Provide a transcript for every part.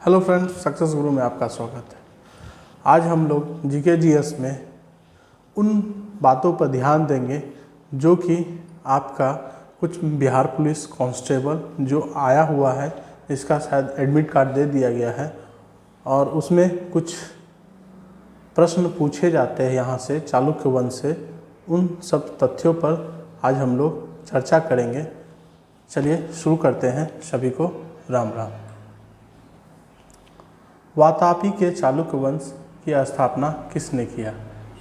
Hello friends, success गुरु में आपका स्वागत है। आज हम लोग जीके जीएस में उन बातों पर ध्यान देंगे जो कि आपका कुछ बिहार पुलिस कांस्टेबल जो आया हुआ है, इसका शायद एडमिट कार्ड दे दिया गया है और उसमें कुछ प्रश्न पूछे जाते हैं यहाँ से चालुक्य वंश से। उन सब तथ्यों पर आज हम लोग चर्चा करेंगे। चलिए शुरू करते हैं। सभी को राम राम। वातापी के चालुक्य वंश की स्थापना किसने किया?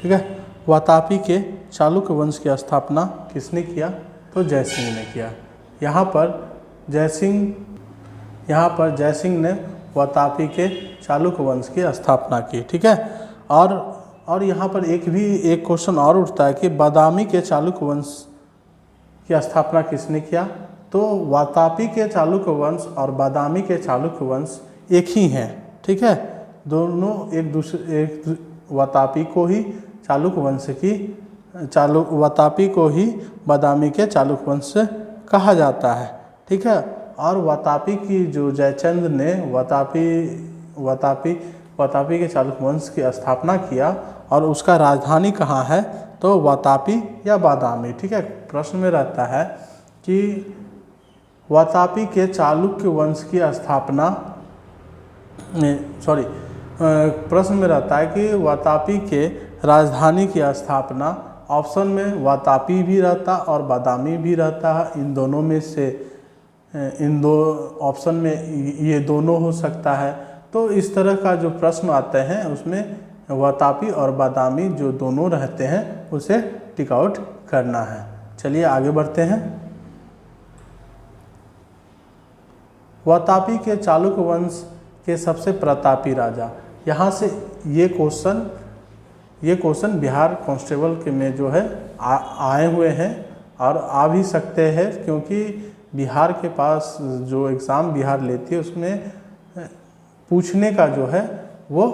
ठीक है, वातापी के चालुक्य वंश की स्थापना किसने किया? तो जयसिंह ने किया। यहाँ पर जयसिंह ने वातापी के चालुक्य वंश की स्थापना की। ठीक है, और यहाँ पर एक क्वेश्चन और उठता है कि बादामी के चालुक्य वंश की स्थापना किसने किया? तो वातापी के चालुक्य वंश और बादामी के चालुक्य वंश एक ही हैं। ठीक है, दोनों वातापी को ही बादामी के चालुक्य वंश से कहा जाता है। ठीक है, और वातापी की जो जयचंद्र ने वातापी के चालुक्य वंश की स्थापना किया और उसका राजधानी कहाँ है? तो वातापी या बादामी। ठीक है, प्रश्न में रहता है कि वातापी के चालुक्य वंश की स्थापना प्रश्न में रहता है कि वातापी के राजधानी की स्थापना, ऑप्शन में वातापी भी रहता और बादामी भी रहता है। इन दोनों में से इन दो ऑप्शन में ये दोनों हो सकता है। तो इस तरह का जो प्रश्न आते हैं उसमें वातापी और बादामी जो दोनों रहते हैं उसे टिक आउट करना है। चलिए आगे बढ़ते हैं। वातापी के चालुक्य वंश के सबसे प्रतापी राजा, यहाँ से ये क्वेश्चन बिहार कांस्टेबल के में जो है आए हुए हैं और आ भी सकते हैं, क्योंकि बिहार के पास जो एग्ज़ाम बिहार लेती है उसमें पूछने का जो है वो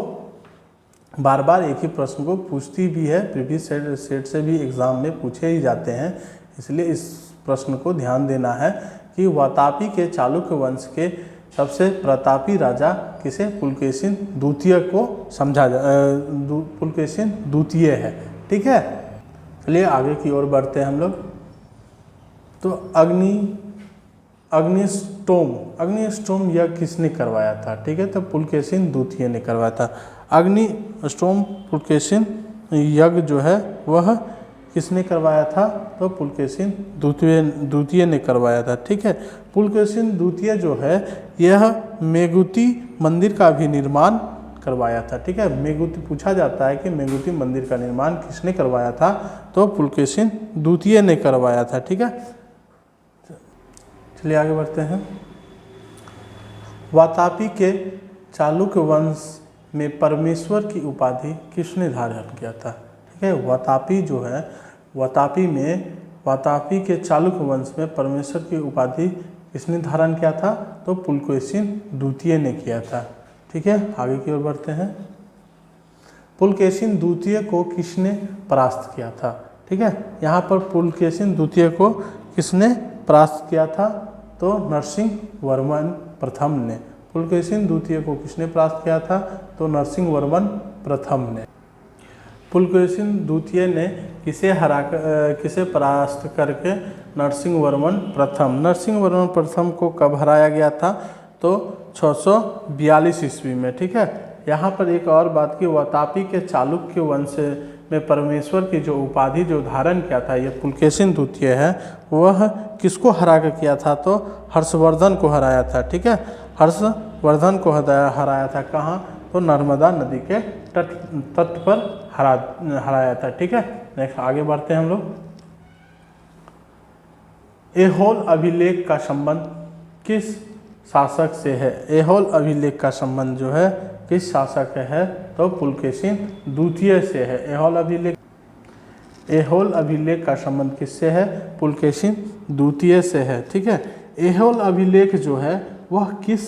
बार बार एक ही प्रश्न को पूछती भी है। प्रीवियस सेट से भी एग्ज़ाम में पूछे ही जाते हैं, इसलिए इस प्रश्न को ध्यान देना है कि वातापी के चालुक्य वंश के सबसे प्रतापी राजा किसे? पुलकेशिन द्वितीय को समझा पुलकेशिन द्वितीय है। ठीक है, चलिए आगे की ओर बढ़ते हैं हम लोग। तो अग्निस्टोम यज्ञ किसने करवाया था? ठीक है, तो पुलकेशिन द्वितीय ने करवाया था। अग्निस्टोम पुलकेशिन यज्ञ जो है वह किसने करवाया था? तो पुलकेशिन द्वितीय ने करवाया था। ठीक है, पुलकेशिन द्वितीय जो है यह मेगुती मंदिर का भी निर्माण करवाया था। ठीक है, मेगुती पूछा जाता है कि मेगुती मंदिर का निर्माण किसने करवाया था? तो पुलकेशिन द्वितीय ने करवाया था। ठीक है, चलिए आगे बढ़ते हैं। वातापी के चालुक्य वंश में परमेश्वर की उपाधि किसने धारण किया था? ठीक है, वातापी के चालुक्य वंश में परमेश्वर की उपाधि किसने धारण किया था? तो पुलकेशिन द्वितीय ने किया था। ठीक है, आगे की ओर बढ़ते हैं। पुलकेशिन द्वितीय को किसने परास्त किया था? ठीक है, यहाँ पर पुलकेशिन द्वितीय को किसने परास्त किया था? तो नरसिंह वर्मन प्रथम ने। पुलकेशिन द्वितीय को किसने परास्त किया था? तो नरसिंह वर्मन प्रथम ने। पुलकेशिन द्वितीय ने किसे परास्त करके? नरसिंह वर्मन प्रथम को कब हराया गया था? तो 642 ईस्वी में। ठीक है, यहाँ पर एक और बात की वातापी के चालुक्य वंश में परमेश्वर की जो उपाधि जो धारण किया था ये पुलकेशिन द्वितीय है, वह किसको हरा कर किया था? तो हर्षवर्धन को हराया था। ठीक है, हर्षवर्धन को हराया था। कहाँ? तो नर्मदा नदी के तट पर हराया था। ठीक है, नेक्स्ट आगे बढ़ते हैं हम लोग। ऐहोल अभिलेख का संबंध किस शासक से है? ऐहोल अभिलेख का संबंध जो है किस शासक है? तो पुलकेशिन द्वितीय से है। ऐहोल अभिलेख का संबंध किससे है? पुलकेशिन द्वितीय से है। ठीक है, ऐहोल अभिलेख जो है वह किस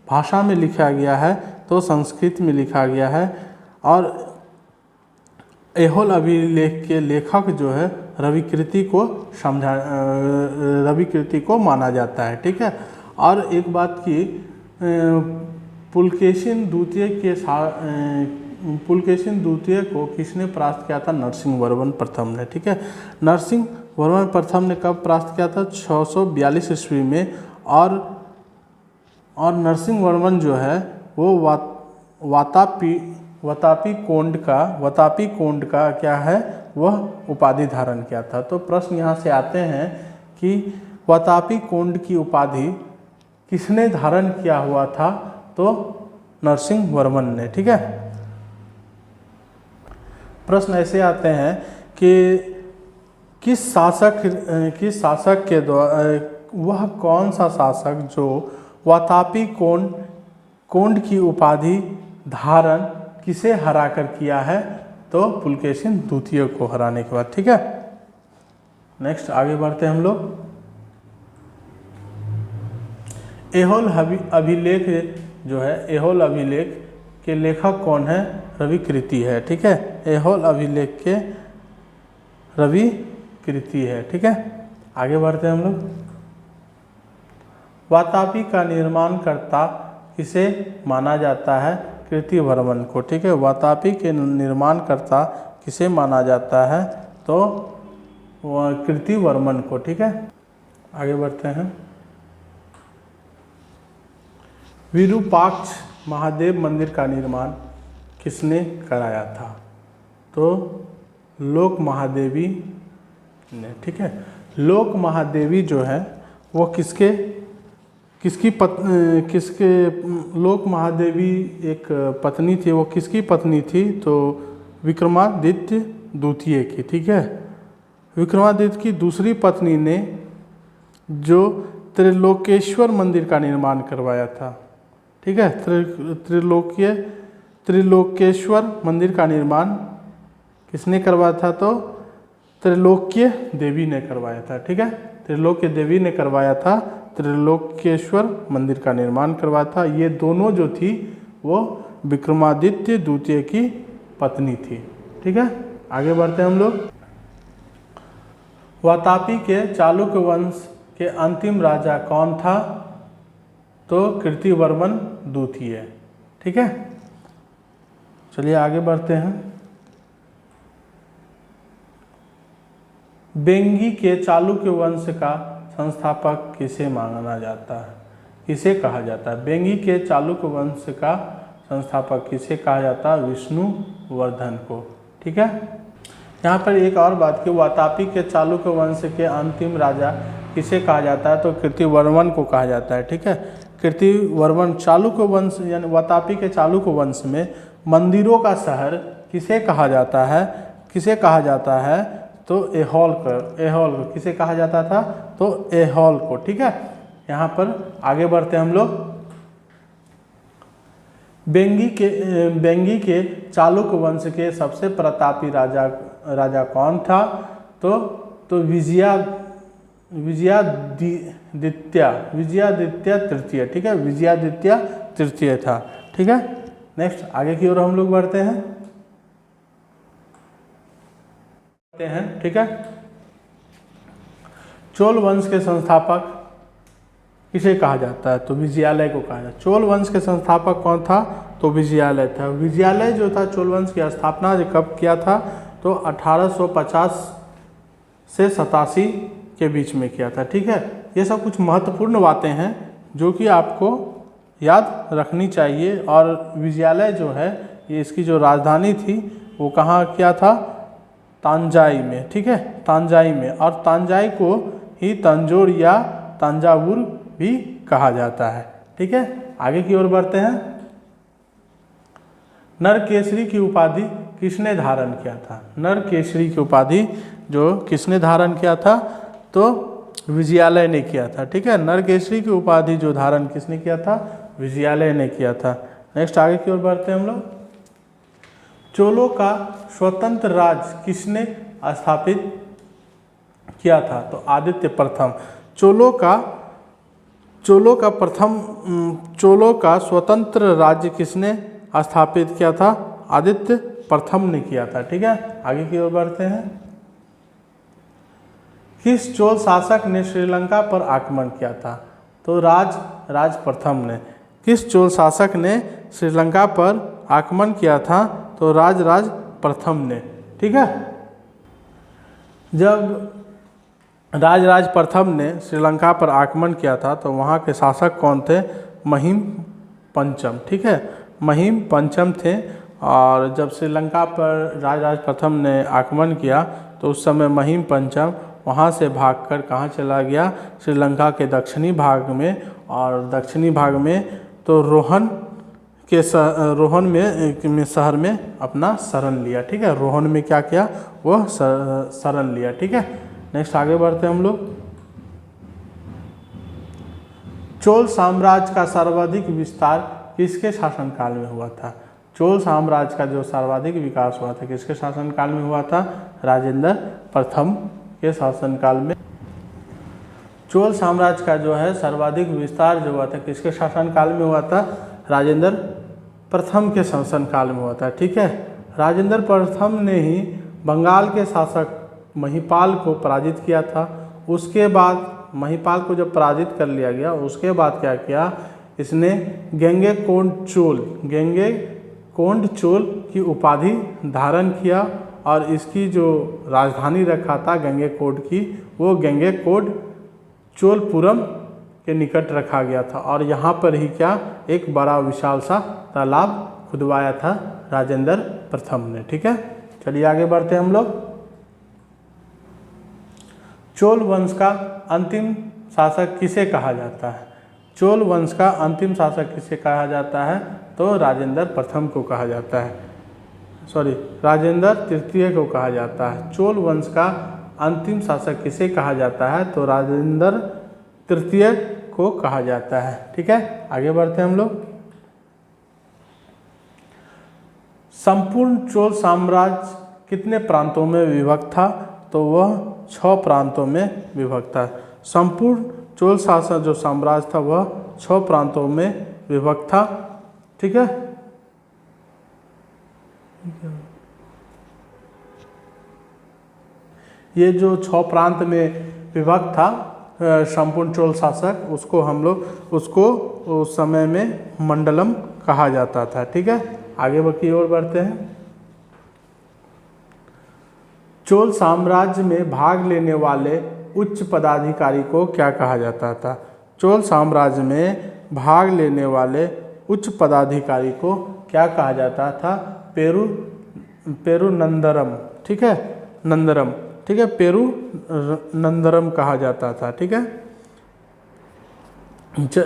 भाषा में लिखा गया है? तो संस्कृत में लिखा गया है। और ऐहोल अभिलेख के लेखक जो है रविकृति को माना जाता है। ठीक है, और एक बात की पुलकेशिन द्वितीय को किसने परास्त किया था? नरसिंह वर्मन प्रथम ने। ठीक है, नरसिंह वर्मन प्रथम ने कब परास्त किया था? 642 ईस्वी में। और नरसिंह वर्मन जो है वो वातापी कोंड का क्या है, वह उपाधि धारण किया था। तो प्रश्न यहाँ से आते हैं कि वातापी कोंड की उपाधि किसने धारण किया हुआ था? तो नरसिंह वर्मन ने। ठीक है, प्रश्न ऐसे आते हैं कि किस शासक के द्वारा, वह कौन सा शासक जो वातापी कोंड की उपाधि धारण किसे हराकर किया है? तो पुलकेशिन द्वितीय को हराने के बाद। ठीक है, नेक्स्ट आगे बढ़ते हैं हम लोग। ऐहोल अभिलेख जो है, ऐहोल अभिलेख के लेखक कौन है? रवि कृति है। ठीक है, ऐहोल अभिलेख के रवि कृति है। ठीक है, आगे बढ़ते हैं हम लोग। वातापी का निर्माणकर्ता किसे माना जाता है? कृति वर्मन को। ठीक है, वातापी के निर्माणकर्ता किसे माना जाता है? तो कृति वर्मन को। ठीक है, आगे बढ़ते हैं। विरूपाक्ष महादेव मंदिर का निर्माण किसने कराया था? तो लोक महादेवी ने। ठीक है, लोक महादेवी जो है वो लोक महादेवी एक पत्नी थी। वो किसकी पत्नी थी? तो विक्रमादित्य द्वितीय की। ठीक है, विक्रमादित्य की दूसरी पत्नी ने जो त्रिलोकेश्वर मंदिर का निर्माण करवाया था। ठीक है, त्रिलोकेश्वर मंदिर का निर्माण किसने करवाया था? तो त्रिलोक्य देवी ने करवाया था। ठीक है, त्रिलोक्य देवी ने करवाया था, त्रिलोकेश्वर मंदिर का निर्माण करवाया था। ये दोनों जो थी वो विक्रमादित्य द्वितीय की पत्नी थी। ठीक है, आगे बढ़ते हैं हम लोग। वातापी के चालुक्य वंश के अंतिम राजा कौन था? तो कृति वर्मन द्वितीय। ठीक है, चलिए आगे बढ़ते हैं। बेंगी के चालुक्य वंश का संस्थापक किसे माना जाता है? किसे कहा जाता है? बेंगी के चालुक्य वंश का संस्थापक किसे कहा जाता है? विष्णुवर्धन को। ठीक है, यहाँ पर एक और बात कि वातापी के चालुक्य वंश के अंतिम राजा किसे कहा जाता है? तो कृति वर्मन को कहा जाता है। ठीक है, कृति वर्मन चालुक्य वंश यानी वातापी के चालुक्य वंश में मंदिरों का शहर किसे कहा जाता है? किसे कहा जाता है? तो ऐहोल को किसे कहा जाता था? तो ऐहोल को। ठीक है, यहाँ पर आगे बढ़ते हैं हम लोग। बेंगी के चालुक्य वंश के सबसे प्रतापी राजा कौन था? तो विजयादित्य तृतीय। ठीक है, विजयादित्य तृतीय था। ठीक है, नेक्स्ट आगे की ओर हम लोग बढ़ते हैं। ठीक है, चोल वंश के संस्थापक किसे कहा जाता है? तो विजयालय को कहा जाता है। चोल वंश के संस्थापक कौन था? तो विजयालय था। विजयालय जो था चोल वंश की स्थापना कब किया था? तो 1850 से 87 के बीच में किया था। ठीक है, ये सब कुछ महत्वपूर्ण बातें हैं जो कि आपको याद रखनी चाहिए। और विजयालय जो है ये इसकी जो राजधानी थी वो कहाँ किया था? तांजाई में। ठीक है, तांजाई में। और तांजाई को ही तंजौर या तंजावुर भी कहा जाता है। ठीक है, आगे की ओर बढ़ते हैं। नरकेसरी की उपाधि किसने धारण किया था? नरकेसरी की उपाधि जो किसने धारण किया था? तो विजयालय ने किया था। ठीक है, नरकेसरी की उपाधि जो धारण किसने किया था? विजयालय ने किया था। नेक्स्ट आगे की ओर बढ़ते हैं हम लोग। चोलों का स्वतंत्र राज किसने स्थापित किया था? तो आदित्य प्रथम। चोलों का स्वतंत्र राज्य किसने स्थापित किया था? आदित्य प्रथम ने किया था। ठीक है, आगे की ओर बढ़ते हैं। किस चोल शासक ने श्रीलंका पर आक्रमण किया था? तो राज प्रथम ने। किस चोल शासक ने श्रीलंका पर आक्रमण किया था? तो राजराज प्रथम ने। ठीक है, जब राजराज प्रथम ने श्रीलंका पर आक्रमण किया था तो वहाँ के शासक कौन थे? महिम पंचम। ठीक है, महिम पंचम थे। और जब श्रीलंका पर राजराज प्रथम ने आक्रमण किया तो उस समय महिम पंचम वहाँ से भागकर कहाँ चला गया? श्रीलंका के दक्षिणी भाग में। और दक्षिणी भाग में तो रोहन में शहर में अपना शरण लिया। ठीक है, रोहन में क्या किया? वह शरण लिया। ठीक है, नेक्स्ट आगे बढ़ते हैं हम लोग। चोल साम्राज्य का सर्वाधिक विस्तार किसके शासनकाल में हुआ था? चोल साम्राज्य का जो सर्वाधिक विकास हुआ था किसके शासनकाल में हुआ था? राजेंद्र प्रथम के शासनकाल में। चोल साम्राज्य का जो है सर्वाधिक विस्तार जो हुआ था किसके शासनकाल में हुआ था? राजेंद्र प्रथम के शासनकाल में हुआ था। ठीक है, राजेंद्र प्रथम ने ही बंगाल के शासक महिपाल को पराजित किया था। उसके बाद महिपाल को जब पराजित कर लिया गया उसके बाद क्या किया? इसने गंगैकोंड चोल की उपाधि धारण किया और इसकी जो राजधानी रखा था गंगैकोंड की, वो गंगैकोंड चोलपुरम के निकट रखा गया था। और यहाँ पर ही क्या? एक बड़ा विशाल सा तालाब खुदवाया था राजेंद्र प्रथम ने। ठीक है, चलिए आगे बढ़ते हैं हम लोग। चोल वंश का अंतिम शासक किसे कहा जाता है? चोल वंश का अंतिम शासक किसे कहा जाता है? तो राजेंद्र प्रथम को कहा जाता है, राजेंद्र तृतीय को कहा जाता है। चोल वंश का अंतिम शासक किसे कहा जाता है? तो राजेंद्र तृतीय को कहा जाता है। ठीक है, आगे बढ़ते हैं हम लोग। संपूर्ण चोल साम्राज्य कितने प्रांतों में विभक्त था? तो वह 6 प्रांतों में विभक्त था। संपूर्ण चोल शासक जो साम्राज्य था वह 6 प्रांतों में विभक्त था। ठीक है, ये जो 6 प्रांत में विभक्त था संपूर्ण चोल शासक, उसको उस समय में मंडलम कहा जाता था। ठीक है, आगे की ओर बढ़ते हैं। चोल साम्राज्य में भाग लेने वाले उच्च पदाधिकारी को क्या कहा जाता था? चोल साम्राज्य में भाग लेने वाले उच्च पदाधिकारी को क्या कहा जाता था? पेरुनंदरम। ठीक है, नंदरम। ठीक है, पेरुनंदरम कहा जाता था। ठीक है,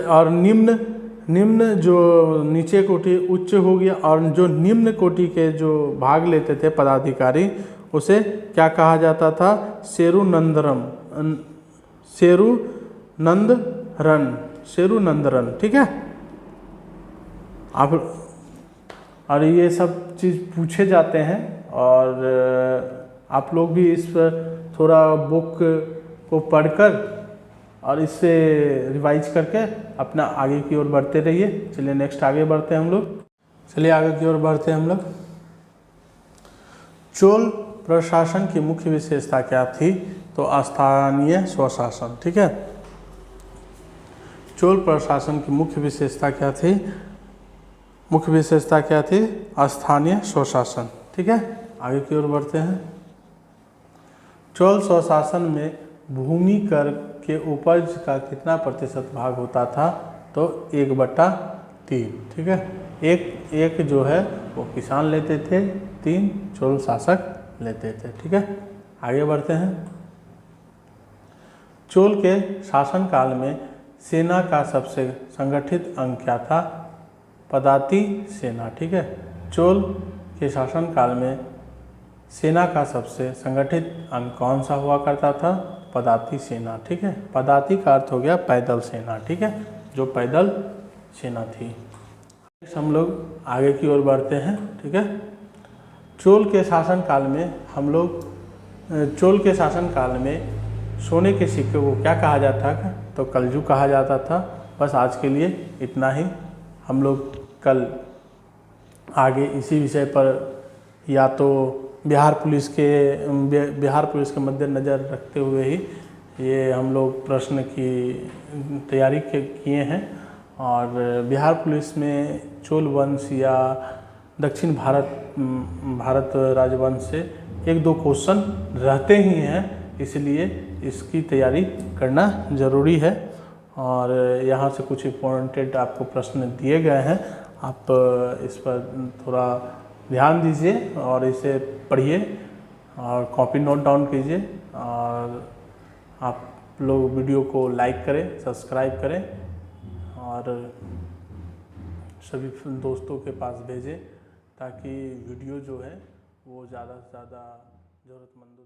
और निम्न जो नीचे कोटि उच्च हो गया और जो निम्न कोटि के जो भाग लेते थे पदाधिकारी उसे क्या कहा जाता था? सेरुनंदरन। ठीक है, और ये सब चीज़ पूछे जाते हैं और आप लोग भी इस पर थोड़ा बुक को पढ़कर और इससे रिवाइज करके अपना आगे की ओर बढ़ते रहिए। चलिए नेक्स्ट आगे बढ़ते हैं हम लोग। चलिए आगे की ओर बढ़ते हैं हम लोग। चोल प्रशासन की मुख्य विशेषता क्या थी? तो स्थानीय स्वशासन। ठीक है, चोल प्रशासन की मुख्य विशेषता क्या थी? स्थानीय स्वशासन। ठीक है, आगे की ओर बढ़ते हैं। चोल स्वशासन में भूमि कर के उपज का कितना प्रतिशत भाग होता था? तो 1/3। ठीक है, एक जो है वो किसान लेते थे, 3 चोल शासक लेते थे। ठीक है, आगे बढ़ते हैं। चोल के शासनकाल में सेना का सबसे संगठित अंग क्या था? पदाती सेना। ठीक है, चोल के शासनकाल में सेना का सबसे संगठित अंग कौन सा हुआ करता था? पदाती सेना। ठीक है, पदाती का अर्थ हो गया पैदल सेना। ठीक है, जो पैदल सेना थी। हम लोग आगे की ओर बढ़ते हैं। ठीक है, चोल के शासनकाल में सोने के सिक्के को क्या कहा जाता था? तो कलजू कहा जाता था। बस आज के लिए इतना ही। हम लोग कल आगे इसी विषय पर या तो बिहार पुलिस के मद्देनज़र रखते हुए ही ये हम लोग प्रश्न की तैयारी किए हैं और बिहार पुलिस में चोल वंश या दक्षिण भारत राजवंश से 1-2 क्वेश्चन रहते ही हैं, इसलिए इसकी तैयारी करना ज़रूरी है। और यहाँ से कुछ इम्पोर्टेंट आपको प्रश्न दिए गए हैं, आप इस पर थोड़ा ध्यान दीजिए और इसे पढ़िए और कॉपी नोट डाउन कीजिए। और आप लोग वीडियो को लाइक करें, सब्सक्राइब करें और सभी दोस्तों के पास भेजें, ताकि वीडियो जो है वो ज़्यादा से ज़्यादा ज़रूरतमंद